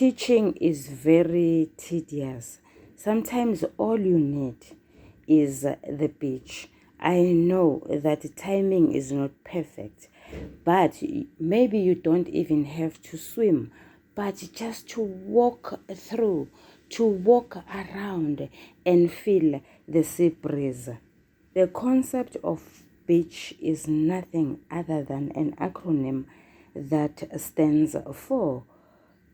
Teaching is very tedious. Sometimes all you need is the beach. I know that timing is not perfect, but maybe you don't even have to swim, but just to walk through, to walk around and feel the sea breeze. The concept of beach is nothing other than an acronym that stands for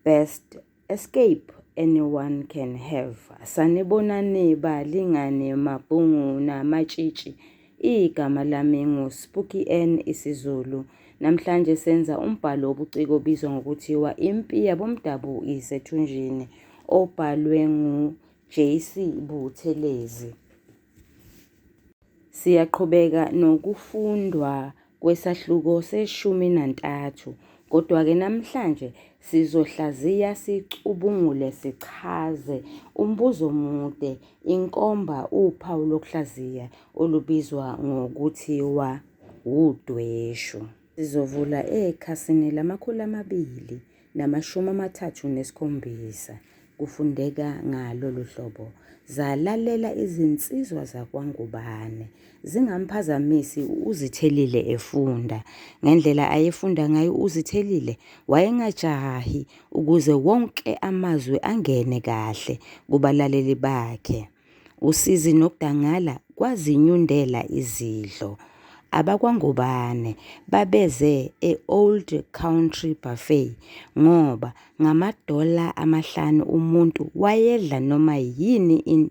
best escape anyone can have. Sanibonani balingane mabhungu namatshitshi. Igama lami nguSpooky N isiZulu. Namhlanje senza umbhalo wobuciko obizwa ngokuthiwa Impi Yabomdabu Isethunjini, obhalwe ngu-JC Buthelezi. Siyaqhubeka nokufundwa kwesahluko se-13, kodwa-ke namhlanje sizohlaziya sicubungule sichaze umbuzo omude, inkomba uphawu lokuhlaziya olubizwa ngokuthiwa udweshu. Sizovula ekhasini lama-237 kufundeka ngalolu hlobo. Zalalela izinsizwa zakwangubane, zingamphazamisi uZithelile efunda. Ngendlela ayefunda ngayo uZithelile wayengajahi ukuze wonke amazwi angene kahle kubalaleli bakhe. Usizi nokudangala kwazinyundela izidlo. Abakwangubane babeze e-Old Country Buffet ngoba ngama$5 umuntu wayedla noma yini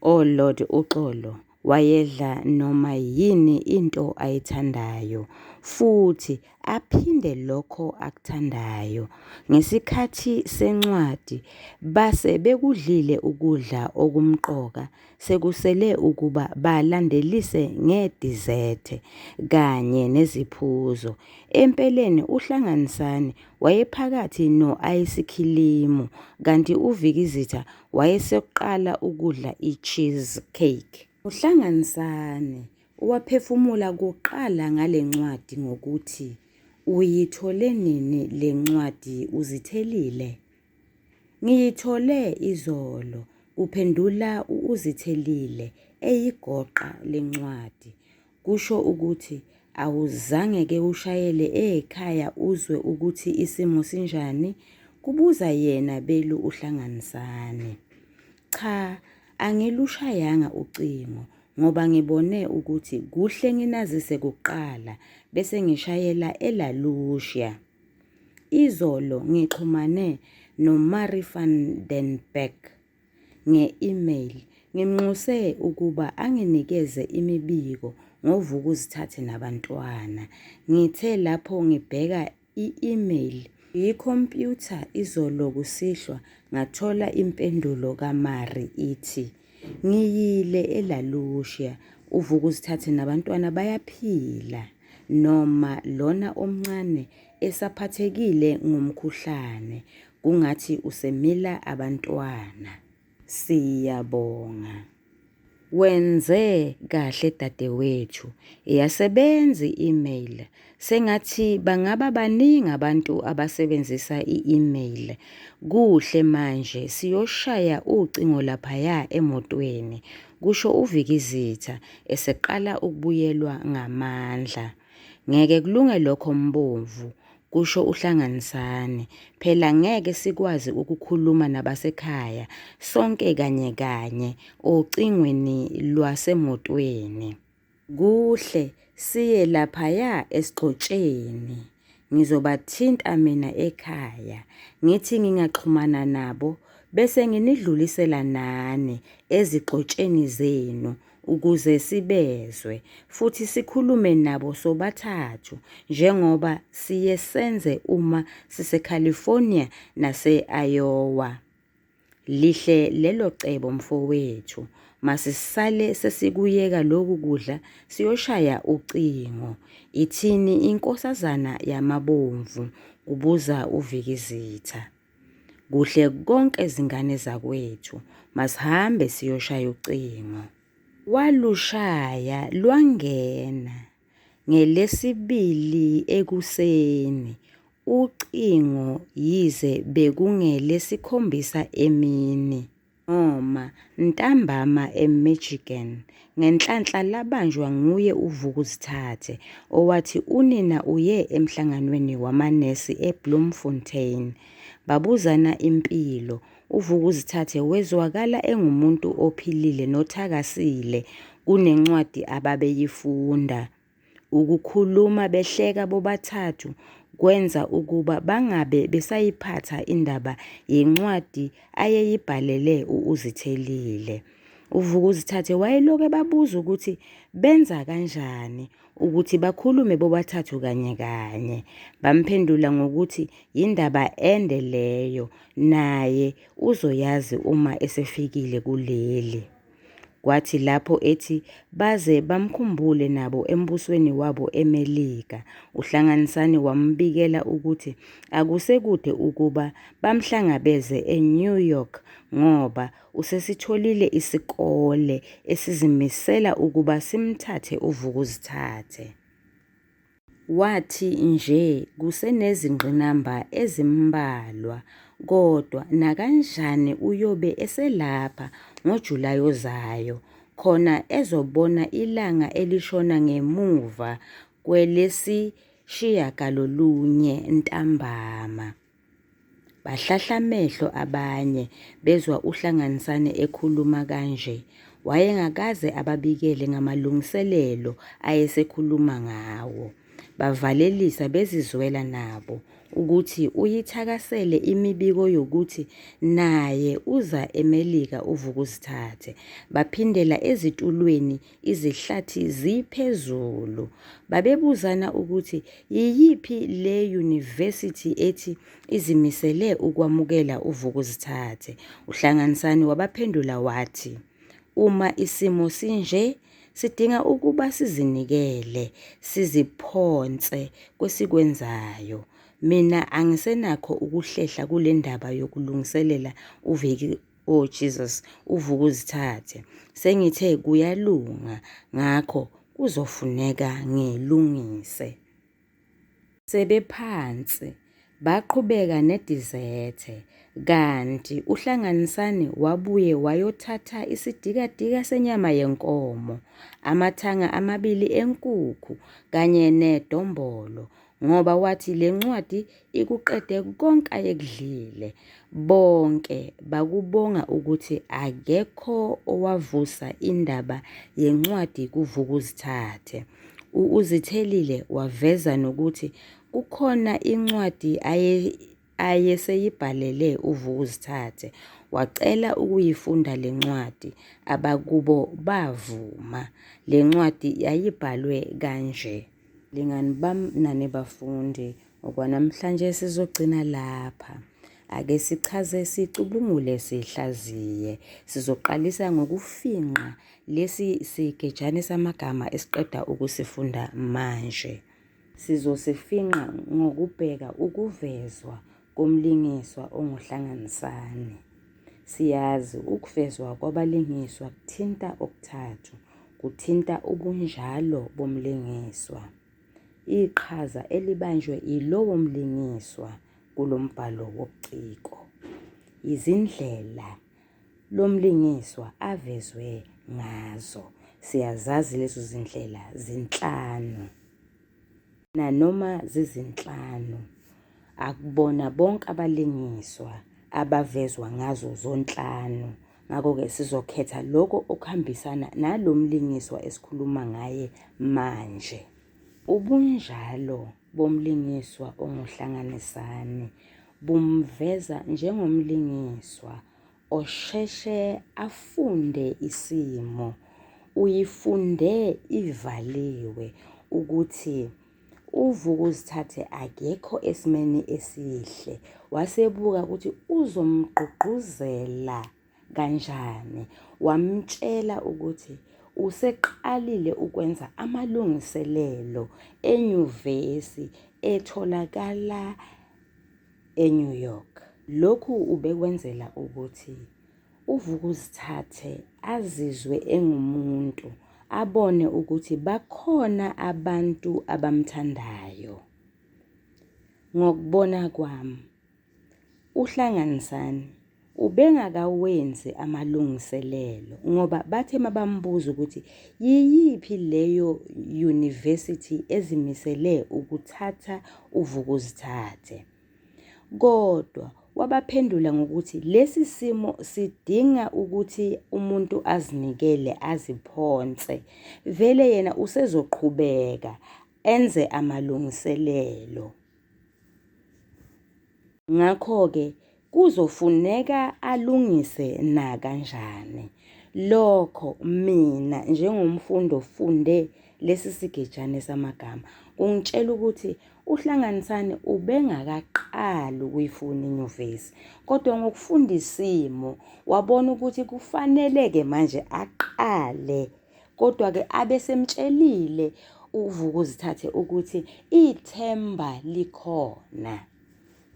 Lord uxolo wayedla noma yini into ayithandayo futhi aphinde lokho akuthandayo. Ngesikhathi sencwadi base bekudlile ukudla okumqoka, sekusele ukuba balandelise ngedessert kanye neziphuzo. Empeleni uHlanganisani wayephakathi no-ayisikhilimu kanti uVikizitha wayeseqala ukudla i-cheesecake. uHlanganisani waphefumula kuqala ngale ncwadi ngokuthi, "Uyithole nini le ncwadi uZithelile?" "Ngiyithole izolo," kuphendula uZithelile eyigoqa lencwadi. Kusho ukuthi awuzange ke ushayele ekhaya uzwe ukuthi isimo sinjani, kubuza yena belu uHlanganisani. "Cha, angilushayanga ucingo ngoba ngibone ukuthi kuhle nginazise kuqala bese ngishayela elalusha. Izolo ngixhumane noMarie van den Berg nge-email, ngimnxuse ukuba anginikeze imibiko ngoVukuzithathe nabantwana. Ngithe lapho ngibheka i-email yikhompyutha izolo kusihlwa ngathola impendulo kaMarie ithi, "Ngiyile elalusha, uVukuzithathe nabantwana bayaphila, noma lona omncane esaphathekile ngomkhuhlane, kungathi usemila abantwana. Siyabonga." Wenze kahle dadewethu, iyasebenza i-email. Sengathi bangaba baningi abantu abasebenzisa i-email. Kuhle manje siyoshaya ucingo laphaya emotweni, kusho uVikizitha eseqala ukubuyelwa ngamandla. "Ngeke kulunge lokho Mbomvu," kusho uHlanganisani. "Phela ngeke sikwazi ukukhuluma nabasekhaya sonke kanye kanye ocingweni lwasemotweni. Kuhle siye laphaya esigxotsheni. Ngizobathinta mina ekhaya, ngithi ngingaxhumana nabo bese nginidlulisela nani ezigxotsheni zenu ukuze sibezwe futhi sikhulume nabo sobathathu njengoba siye senze uma siseCalifornia nase-Iowa. Lihle lelo cebo mfowethu, masisale sesikuyeka lokhu kudla siyoshaya ucingo. Ithini inkosazana yamabomvu?" kubuza uVikizitha. "Kuhle konke zingane zakwethu, masihambe siyoshaya ucingo." Walushaya lwangena. NgeLesibili ekuseni ucingo yize bekungelesi-7 emini noma ntambama eMichigan. Ngenhlanhla labanjwa nguye uVukuzithathe owathi unina uye emhlanganweni wamanesi eBloemfontein. Babuzana impilo. uVukuzithathe wezwakala engumuntu ophilile nothakasile kunencwadi ababeyifunda. Ukukhuluma behleka bobathathu kwenza ukuba bangabe besayiphatha indaba yencwadi ayeyibhalele uZithelile. uVukuzithathe wayeloke babuza ukuthi benza kanjani ukuthi bakhulume bobathathu kanye kanye. Bamphendula ngokuthi yindaba ende leyo, naye uzoyazi uma esefikile kuleli. Kwathi lapho ethi baze bamkhumbule nabo embusweni wabo eMelika, uHlanganisani wambikela ukuthi akusekude ukuba bamhlangabeze eNew York ngoba usesitholile isikole esizimisela ukuba simthathe uVukuzithathe. Wathi nje kusenezingqinamba ezimbalwa, kodwa nakanjani uyobe eselapha ngoJulayi ozayo, khona ezobona ilanga elishona ngemuva kwelesi-9 ntambama. Bahlahla amehlo abanye bezwa uHlanganisane ekhuluma kanje. Wayengakaze ababikele ngamalungiselelo ayesekhuluma ngawo. Bavalelisa bezizwela nabo ukuthi uyithakasele imibiko yokuthi naye uza eMelika uVukuzithathe. Baphindela ezitulweni izihlathi ziphezulu. Babebuzana ukuthi yiyiphi le yunivesithi ethi izimisele ukwamukela uVukuzithathe. uHlanganisani wabaphendula wathi, uma isimo sinje sidinga ukuba sizinikele, siziphonse kwesikwenzayo. Mina angisenakho ukuhlehla kule ndaba yokulungiselela uVukuzithathe. Sengithe kuyalunga, ngakho kuzofuneka ngilungise. Sebephansi baqhubeka nedizethe, kanti uHlanganisani wabuye wayothatha isidikadika senyama yenkomo, amathanga 2 enkukhu kanye nedombolo, ngoba wathi le ncwadi ikuqede konke ayekudlile. Bonke bakubonga ukuthi akekho owavusa indaba yencwadi kuVukuzithathe. uZithelile waveza nokuthi kukhona incwadi ayeseyibhalele uVukuzithathe. Wacela ukuyifunda le ncwadi, abakubo bavuma. Le ncwadi yayibhalwe kanje. Lingani bami nanebafundi, okwanamhlanje sizogcina lapha. Ake sichaze, sicubungule, sihlaziye. Sizoqalisa ngokufingqa lesi sigejane samagama esiqeda ukusifunda manje. Sizosifingqa ngokubheka ukuvezwa komlingiswa onguHlanganisani. Siyazi ukuvezwa kwabalingiswa kuthinta okuthathu. Kuthinta ubunjalo bomlingiswa, iqhaza elibanjwe yilowo mlingiswa kulo mbhalo wobuciko, izindlela lomlingiswa avezwe ngazo. Siyazazi lezo zindlela zinhlanu. Nanoma zizinhlanu, akubona bonke abalingiswa abavezwa ngazo zonhlanu. Ngakho-ke sizokhetha lokho okuhambisana nalo mlingiswa esikhuluma ngaye manje. Ubunjalo bomlingiswa onguHlanganisani bumveza njengomlingiswa osheshe afunde isimo. Uyifunde ivaliwe ukuthi uVukuzithathe akekho esimeni esihle. Wasebuka ukuthi uzomgqugquzela kanjani. Wamtshela ukuthi useqalile ukwenza amalungiselelo enyuvesi etholakala eNew York. Lokhu ubekwenzela ukuthi uVukuzithathe azizwe engumuntu, abone ukuthi bakhona abantu abamthandayo. ngokubona kwami uHlanganisani ubengakawenzi amalungiselelo ngoba bathe mabambuza ukuthi yiyiphi leyo university ezimisele ukuthatha uvukuzithathe. Kodwa wabaphendula ngokuthi lesi simo sidinga ukuthi umuntu azinikele aziphonse. Vele yena usezoqhubeka enze amalungiselelo. Ngakho-ke kuzofuneka alungise na kanjani. Lokho mina njengomfundi ofunde lesi sigejane samagama kungitshela ukuthi uHlanganisani ubengakaqali ukuyifuna inyuvesi, kodwa ngokufunda isimo wabona ukuthi kufanele-ke manje aqale, kodwa-ke abesemtshelile uvukuzithathe ukuthi ithemba likhona.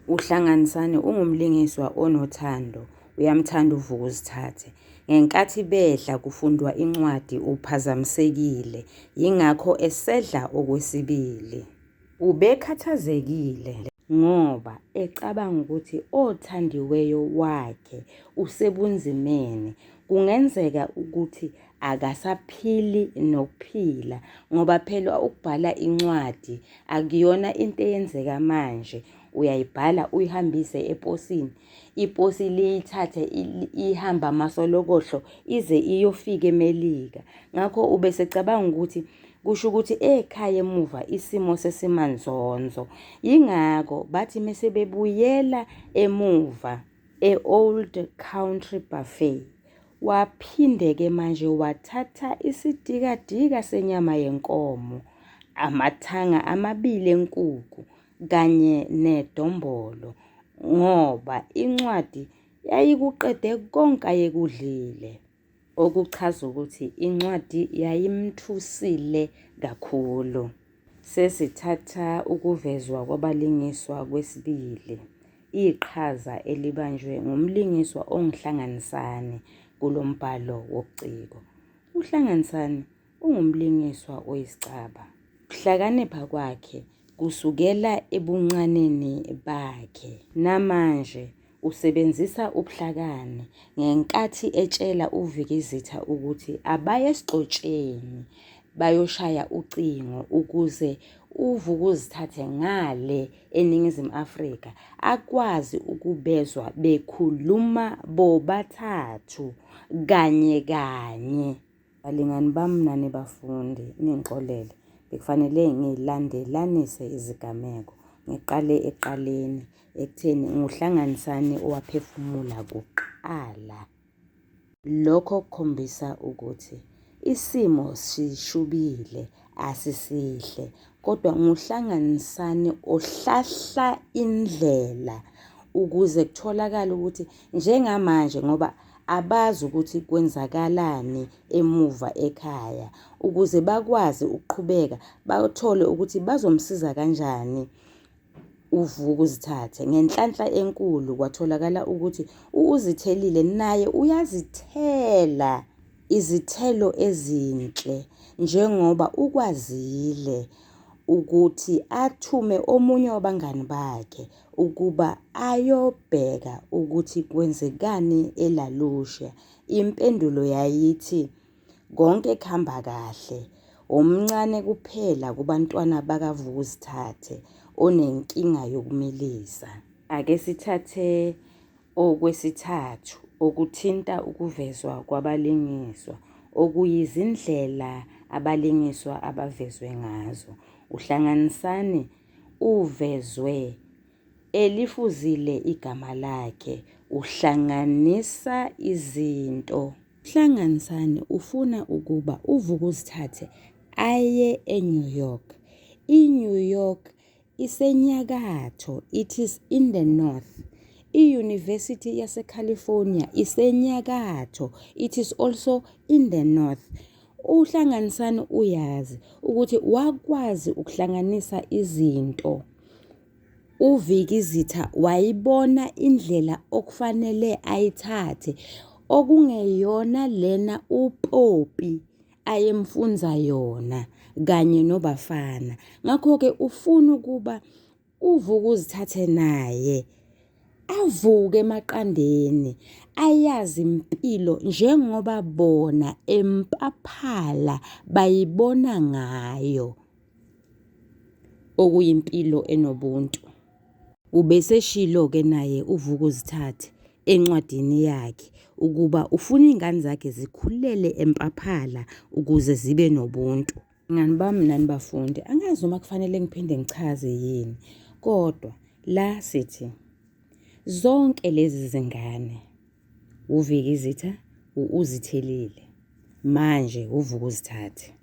uHlanganisani ungumlingiswa onothando, uyamthanda uvukuzithathe. Ngenkathi bedla kufundwa incwadi uphazamisekile, yingakho esedla okwesibili. Ubekhathazekile ngoba ecabanga ukuthi othandiweyo wakhe usebunzimeni. Kungenzeka ukuthi akasaphili nokuphila ngoba phela ukubhala incwadi akuyona into eyenzeka manje. Uyayibhala uyihambise eposini, iposi liyithathe ihamba amasolokohlo ize iyofika eMelika. Ngakho ubesecabanga ukuthi kusho ukuthi ekhaya emuva isimo sesimanzonzo. Yingakho bathi mesebebuyela emuva e-Old Country Buffet, waphinde-ke manje wathatha isidikadika senyama yenkomo, amathanga amabili enkukhu kanye nedombolo ngoba incwadi yayikuqede konke ayekudlile, okuchaza ukuthi incwadi yayimthusile kakhulu. Sesithatha ukuvezwa kwabalingiswa kwesibili, iqhaza elibanjwe ngumlingiswa onguHlanganisani kulo mbhalo wobuciko. uHlanganisani ungumlingiswa oyisicaba. Ukuhlakanipha kwakhe kusukela ebuncaneni bakhe. Namanje usebenzisa ubuhlakani ngenkathi etshela uVikizitha ukuthi abaye esigxotsheni bayoshaya ucingo ukuze uvukuzithathe ngale eNingizimu Afrika akwazi ukubezwa bekhuluma bobathathu kanye kanye. Balingani bami nani bafundi, ningixolele. Bekufanele ngilandelanise izigameko. Ngiqale eqaleni ekutheni nguHlanganisani owaphefumula kuqala. Lokho kukhombisa ukuthi isimo sishubile, asisihle, kodwa nguHlanganisani ohlahla indlela ukuze kutholakale ukuthi njengamanje ngoba abazi ukuthi kwenzakalani emuva ekhaya, ukuze bakwazi ukuqhubeka bathole ukuthi bazomsiza kanjani uvukuzithathe. Ngenhlanhla enkulu kwatholakala ukuthi uzithelile naye uyazithela izithelo ezinhle njengoba ukwazile ukuthi athume omunye wabangani bakhe ukuba ayobheka ukuthi kwenzekani eLalusha. Impendulo yayithi konke kuhamba kahle, omncane kuphela kubantwana bakavukuzithathe onenkinga yokumilisa. Ake sithathe okwesithathu okuthinta ukuvezwa kwabalingiswa, okuyizindlela abalingiswa abavezwe ngazo. uHlanganisani uvezwe elifuzile igama lakhe, uhlanganisa izinto. uHlanganisani ufuna ukuba uvukuzithathe aye eNew York. INew York isenyakatho, it is in the north. I-University yaseCalifornia isenyakatho, it is also in the north. uHlanganisani uyazi ukuthi wakwazi ukuhlanganisa izinto. uVikizitha wayibona indlela okufanele ayithathe okungeyona lena uPopi ayemfunza yona kanye noBafana. Ngakho-ke ufuna ukuba uVukuzithathe naye avuke emaqandeni ayazi impilo njengoba bona empaphala bayibona ngayo okuyimpilo enobuntu. Ubeseshilo-ke naye uVukuzithathe encwadini yakhe ukuba ufuna izingane zakhe zikhulele empaphala ukuze zibe nobuntu. Ngani bami nani bafundi, angazi uma kufanele ngiphinde ngichaze yini, kodwa la sithi zonke lezi zingane uVikizitha, uZithelile, manje uVukuzithathe.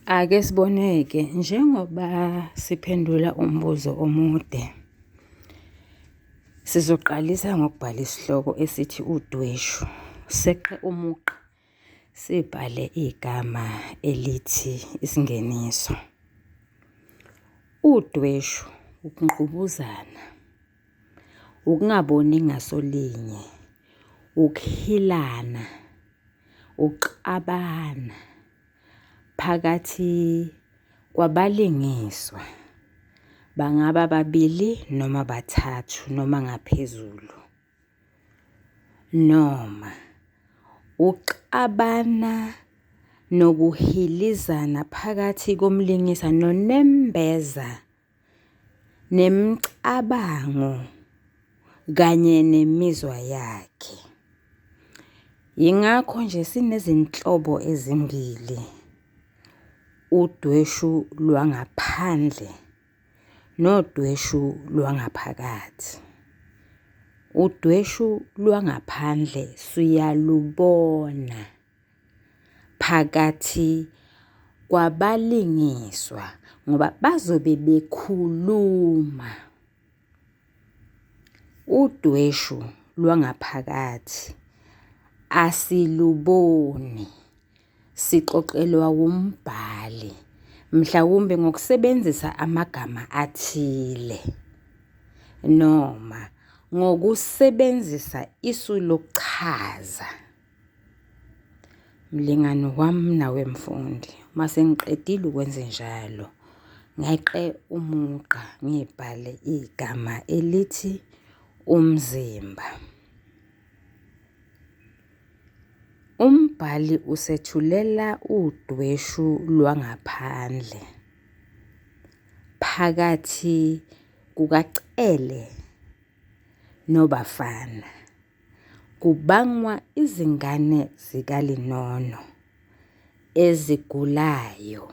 Ake siboneke njengoba siphendula umbuzo omude. Sizoqalisa ngokubhala isihloko esithi udweshu. Seqe umuqa sibhale igama elithi isingeniso. Udweshu ukungqubuzana, ukungaboni ngasolinye, ukuhilana, ukuxabana phakathi kwabalingiswa, bangaba babili noma bathathu noma ngaphezulu, noma uxabana nokuhilizana phakathi komlingisa nonembeza nemicabango kanye nemizwa yakhe. Yingakho nje sinezinhlobo ezimbili, udweshu lwangaphandle nodweshu lwangaphakathi. Udweshu lwangaphandle siyalubona phakathi kwabalingiswa ngoba bazobe bekhuluma. Udweshu lwangaphakathi asiluboni, sixoxelwa umbhali mhlawumbe ngokusebenzisa amagama athile noma ngokusebenzisa isu lokuchaza. Mlingani wami nawe mfundi, mase ngiqedile ukwenza njalo, ngeqe umuqa ngibhale igama elithi umzimba. Umbhali usethulela udweshu lwangaphandle phakathi kukaCele noBafana kubangwa izingane zikaLinono ezigulayo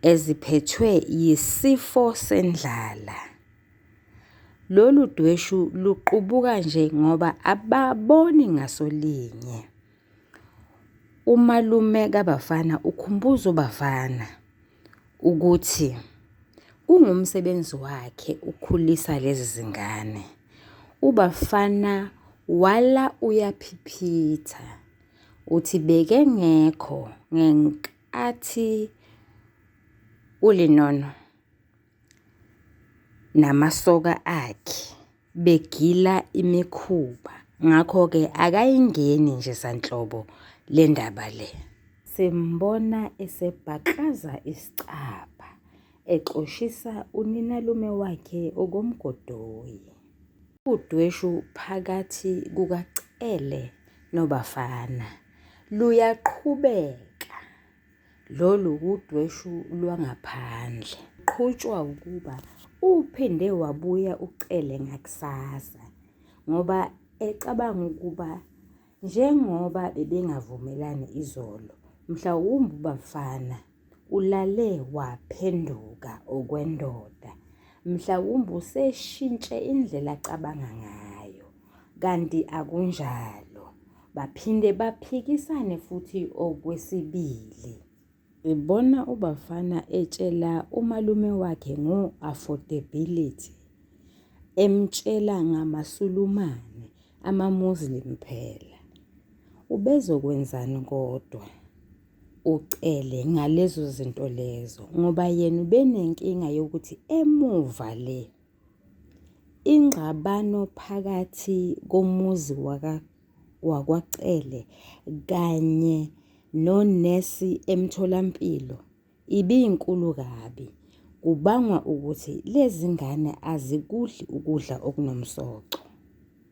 eziphethwe yisifo sendlala. Lolu dweshu luqubuka nje ngoba ababoni ngasolinye. Umalume kaBafana ukhumbuza uBafana ukuthi kungumsebenzi wakhe ukukhulisa lezi zingane. uBafana wala uyaphiphitha uthi beke ngekho ngenkathi uLinono namasoka akhe begila imikhuba, ngakho-ke akayingeni nje sanhlobo le ndaba le. Simbona esebhakaza isicapha exoshisa uninalume wakhe okomgodoyi. Udweshu phakathi kukaCele noBafana luyaqhubeka. Lolu udweshu lwangaphandle. Qhutshwa ukuba uphinde wabuya uCele ngakusasa ngoba ecabanga ukuba njengoba bebengavumelani izolo, mhlawumbe uBafana ulale waphenduka okwendoda. Mhlawumbe useshintshe indlela acabanga ngayo, kanti akunjalo. Baphinde baphikisane futhi okwesibili. Ibona uBafana etshela umalume wakhe ngo-affordability, emtshela ngamaSulumane, amaMuslim phela. Ubezokwenzani kodwa uCele ngalezo zinto lezo ngoba yena ubenenkinga yokuthi emuva le ingxabano phakathi komuzi wakwaCele kanye nonesi emtholampilo ibinkulu kabi. kubangwa ukuthi lezi ngane azikudli ukudla okunomsoco.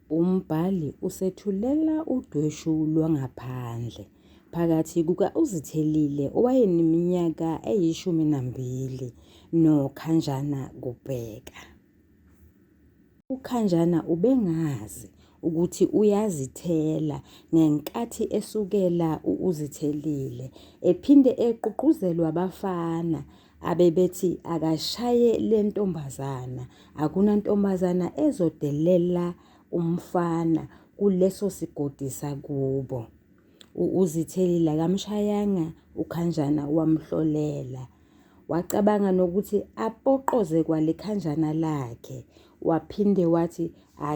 Umbhali usethulela udweshu lwangaphandle phakathi kuka-uZithelile owayeneminyaka eyi-12 noKhanjana kubheka. uKhanjana ubengazi ukuthi uyazithela ngenkathi esukela uZithelile ephinde eqhuqhuzelwa abafana abebethi akashaye le ntombazana, akunantombazana ezodelela umfana kuleso sigodi sakubo. uZithelile akamshayanga uKhanjana wamhlolela. Wacabanga nokuthi apoqoze kwale khanjana lakhe. Waphinde wathi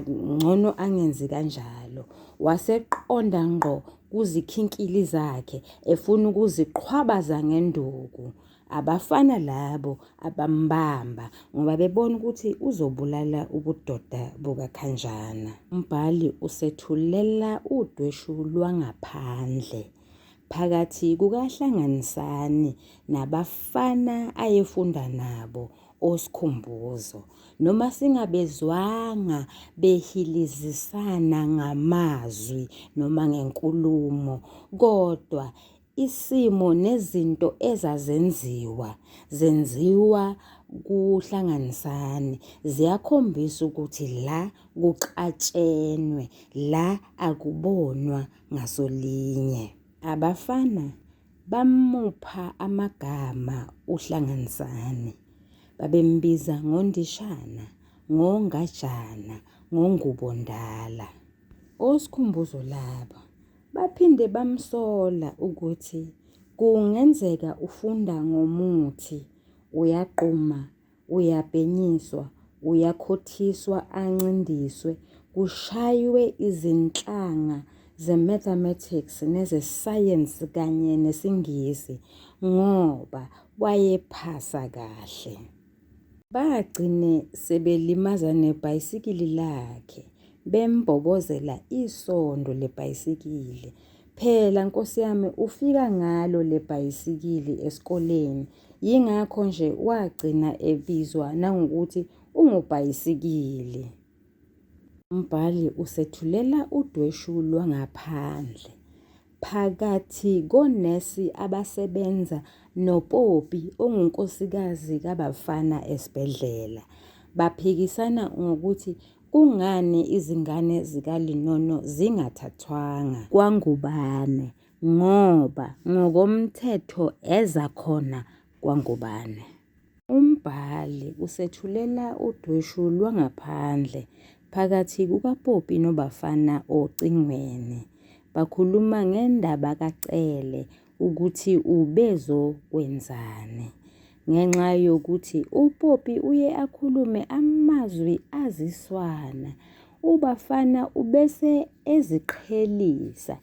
ngcono angenzi kanjalo. Waseqonda ngqo kuzikhinkili zakhe efuna ukuziqhwabaza ngenduku. Abafana labo abambamba ngoba bebona ukuthi uzobulala ubudoda bukaKhanjana. Umbhali usethulela udweshu lwangaphandle phakathi kukahlanganisani nabafana ayefunda nabo osikhumbuzo, noma singabezwanga behilizisana ngamazwi noma ngenkulumo, kodwa isimo nezinto zenziwa kuhlanganisani ziyakhombisa ukuthi la kuqatshenwe, la akubonwa ngasolinye. Abafana bamupha amagama uhlanganisani. Babembiza ngondishana, ngongajana, ngongubondala. Osikhumbuzo laba baphinde bamsola ukuthi kungenzeka ufunda ngomuthi, uyaquma, uyabhenyiswa, uyakhothiswa ancindiswe, kushaywe izinhlanga ze-mathematics neze-science kanye nesingisi ngoba wayephasa kahle. Bagcine sebelimaza nebhayisikili lakhe, bembobozela isondo lebhayisikili. Phela Nkosi yami ufika ngalo lebhayisikili esikoleni, yingakho nje wagcina ebizwa nangokuthi ungubhayisikili. Umbhali usethulela udweshu lwangaphandle phakathi konesi abasebenza noPopi ongunkosikazi kabafana esibhedlela. Baphikisana ngokuthi kungani izingane zikaLinono zingathathwanga kwaNgubane ngoba ngokomthetho ezakhona kwaNgubane. Umbhali usethulela udweshu lwangaphandle phakathi kukaPopi nobafana ocingweni. Bakhuluma ngendaba kaCele ukuthi ubezokwenzani. Ngenxa yokuthi uPopi uye akhulume amazwi aziswana, ubafana ubese eziqhelisa,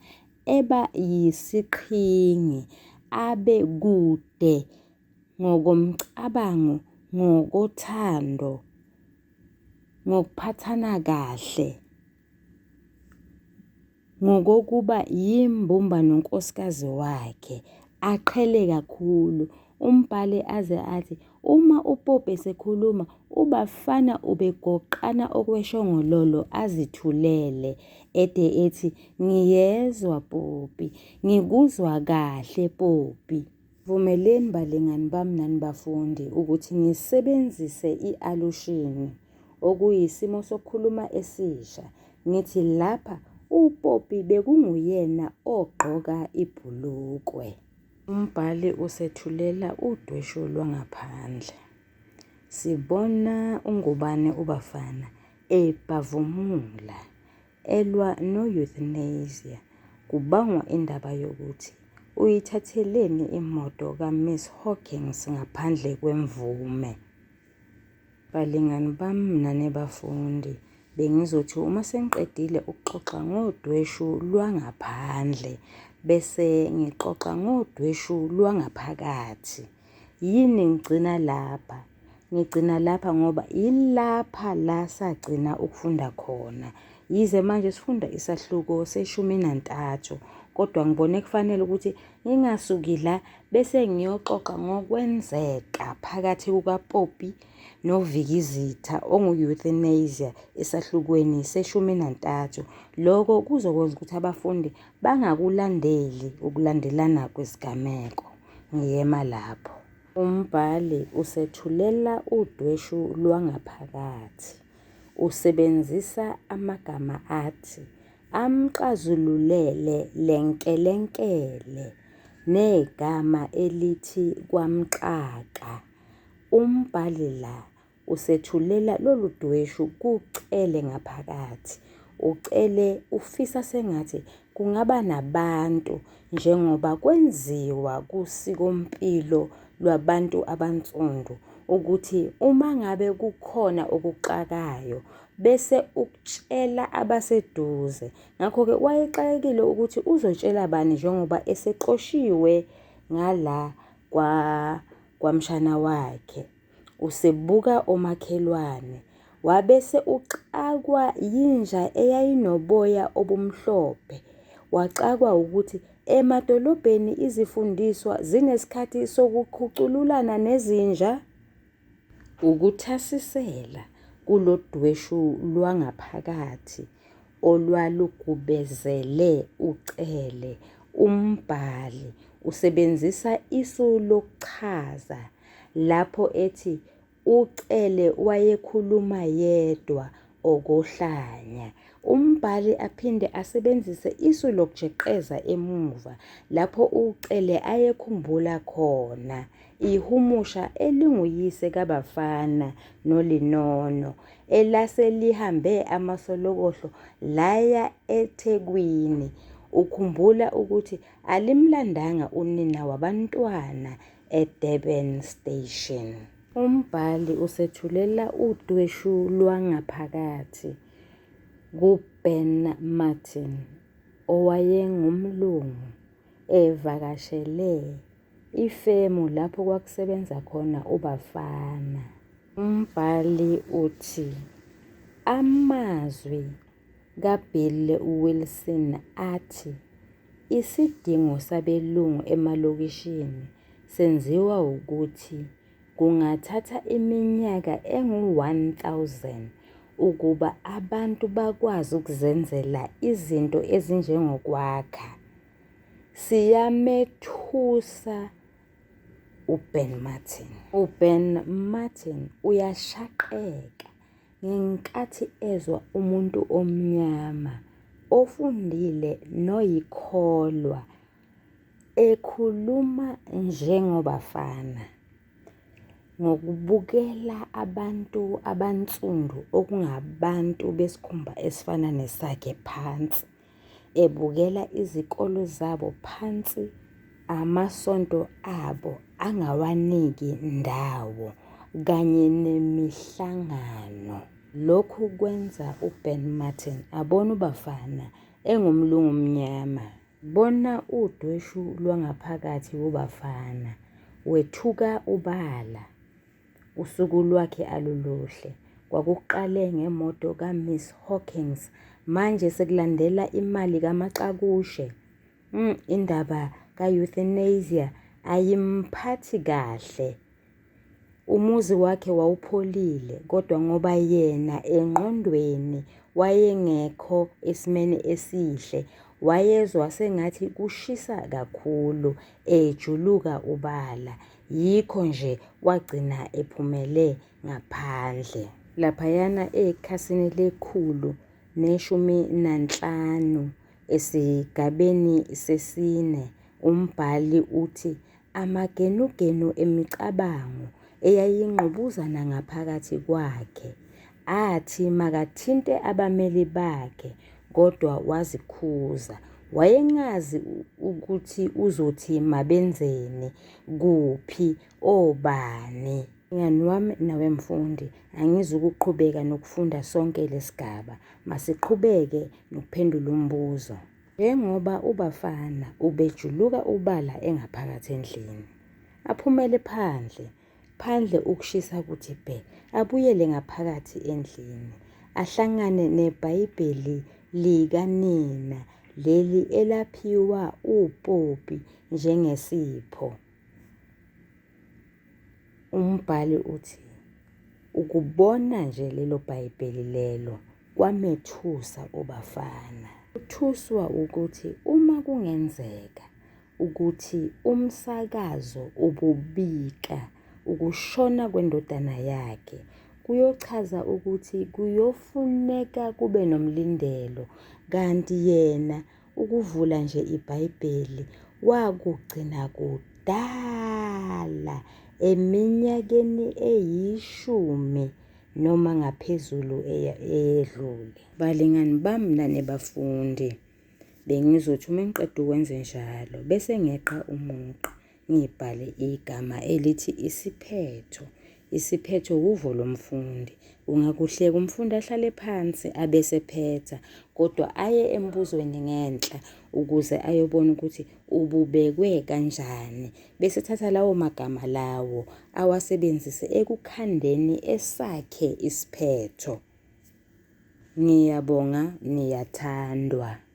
eba yisiqhingi, abe kude ngokomcabango, ngokothando, ngokuphathana kahle, ngokokuba yimbumba nonkosikazi wakhe, aqhele kakhulu. Umbhali aze athi uma uPopi esekhuluma ubafana ubegoqana okweshongololo azithulele ede ethi ngiyezwa Popi, ngikuzwa kahle Popi. Vumeleni balingani bami nani bafundi ukuthi ngisebenzise i-allusion okuyisimo sokukhuluma esisha. Ngithi lapha uPopi bekunguyena ogqoka ibhulukwe. Umbhali usethulela udweshu lwangaphandle. Sibona uNgubane ubafana ebavumula elwa no-euthanasia. Kubangwa indaba yokuthi uyithatheleni imoto kaMiss Hawkins ngaphandle kwemvume. Balingani bami nani bafundi, bengizothi uma sengiqedile ukuxoxa ngodweshu lwangaphandle bese ngixoxa ngodweshu lwangaphakathi. Yini ngigcina lapha? Ngigcina lapha ngoba ilapha la sagcina ukufunda khona. Yize manje sifunda isahluko se-13, kodwa ngibone kufanele ukuthi ngingasuki la bese ngiyoxoxa ngokwenzeka phakathi kukaPoppy noVikizitha ongu-euthanasia esahlukweni se-13. Lokho kuzokwenza ukuthi abafundi bangakulandeli ukulandelana kwezigameko. Ngiyema lapho. Umbhali usethulela udweshu lwangaphakathi. Usebenzisa amagama athi amxazululele lenkelenkele negama elithi kwamxaka. Umbhali la usethulela lolu dweshu kucele ngaphakathi. Ucele ufisa sengathi kungaba nabantu njengoba kwenziwa kusikompilo lwabantu abansundu ukuthi uma ngabe kukhona okuxakayo bese ukutshela abaseduze. Ngakho-ke wayexakekile ukuthi uzotshela bani njengoba eseqoshiwe ngala kwamshana wakhe. Usebuka omakhelwane wabese uxakwa yinja eyayinoboya obumhlophe. Waxakwa ukuthi emadolobheni izifundiswa zinesikhathi sokukhucululana nezinja. Ukuthasisela kulodweshu lwangaphakathi olwalugubezele ucele. Umbhali usebenzisa isu lokuchaza lapho ethi ucele wayekhuluma yedwa okohlanya. Umbhali aphinde asebenzise isu lokujeqeza emuva lapho ucele ayekhumbula khona ihumusha elinguyise kabafana noLinono elase lihambe amasolokohlo laya eThekwini. Ukhumbula ukuthi alimlandanga unina wabantwana eDurban Station. Umbhali usethulela udweshu lwangaphakathi kuBen Martin owayengumlungu evakashele ifemu lapho kwakusebenza khona ubafana. Umbhali uthi amazwi kaBill Wilson athi isidingo sabelungu emalokishini senziwa ukuthi kungathatha iminyaka engu-1000 ukuba abantu bakwazi ukuzenzela izinto ezinjengokwakha. Siyamethusa uBen Martin. UBen Martin uyashaqeka ngenkathi ezwa umuntu omnyama ofundile noyikholwa ekhuluma njengobafana. Ngokubukela abantu abansundu okungabantu besikhumba esifana nesakhe phansi, ebukela izikolo zabo phansi, amasonto abo angawaniki ndawo kanye nemihlangano. Lokhu kwenza uBen Martin abone ubafana engumlungu omnyama. Bona udweshu lwangaphakathi ubafana wethuka ubala. Usuku lwakhe aluluhle. Kwakuqale ngemoto kaMiss Hawkins, manje sekulandela imali kamaxakushe. Indaba ka-euthanasia ayimphathi kahle. Umuzi wakhe wawupholile kodwa ngoba yena engqondweni wayengekho esimeni esihle, wayezwa sengathi kushisa kakhulu, ejuluka ubala. Yikho nje wagcina ephumele ngaphandle. Laphayana ekhasini le-115 esigabeni sesine, umbhali uthi amagenugenu emicabango eyayingqubuzana ngaphakathi kwakhe athi makathinte abameli bakhe, kodwa wazikhuza. Wayengazi ukuthi uzothi mabenzeni, kuphi, obani. Mngani wami nawe mfundi, angizukuqhubeka nokufunda sonke lesigaba. Masiqhubeke nokuphendula umbuzo. Njengoba ubafana ubejuluka ubala engaphakathi endlini, aphumele phandle ukushisa kuthi bhe, abuyele ngaphakathi endlini. ahlangane neBhayibheli likanina leli elaphiwa uPopi njengesipho. Umbhali uthi, ukubona nje lelo Bhayibheli lelo kwamethusa ubafana. Uthuswa ukuthi uma kungenzeka ukuthi umsakazo ububika ukushona kwendodana yakhe, kuyochaza ukuthi kuyofuneka kube nomlindelo, kanti yena ukuvula nje iBhayibheli wakugcina kudala eminyakeni eyi10 noma ngaphezulu eyedlule. Balingani bami nanebafundi, bengizothi uma ngiqeda ukwenze njalo bese ngeqa umugqa ngibhale igama elithi isiphetho. Isiphetho uvo lomfundi. Kungakuhleka umfundi ahlale phansi abese phetha, kodwa aye embuzweni ngenhla ukuze ayobona ukuthi ububekwe kanjani. Bese thatha lawo magama lawo awasebenzise ekukhandeni esakhe isiphetho. Ngiyabonga, niyathandwa.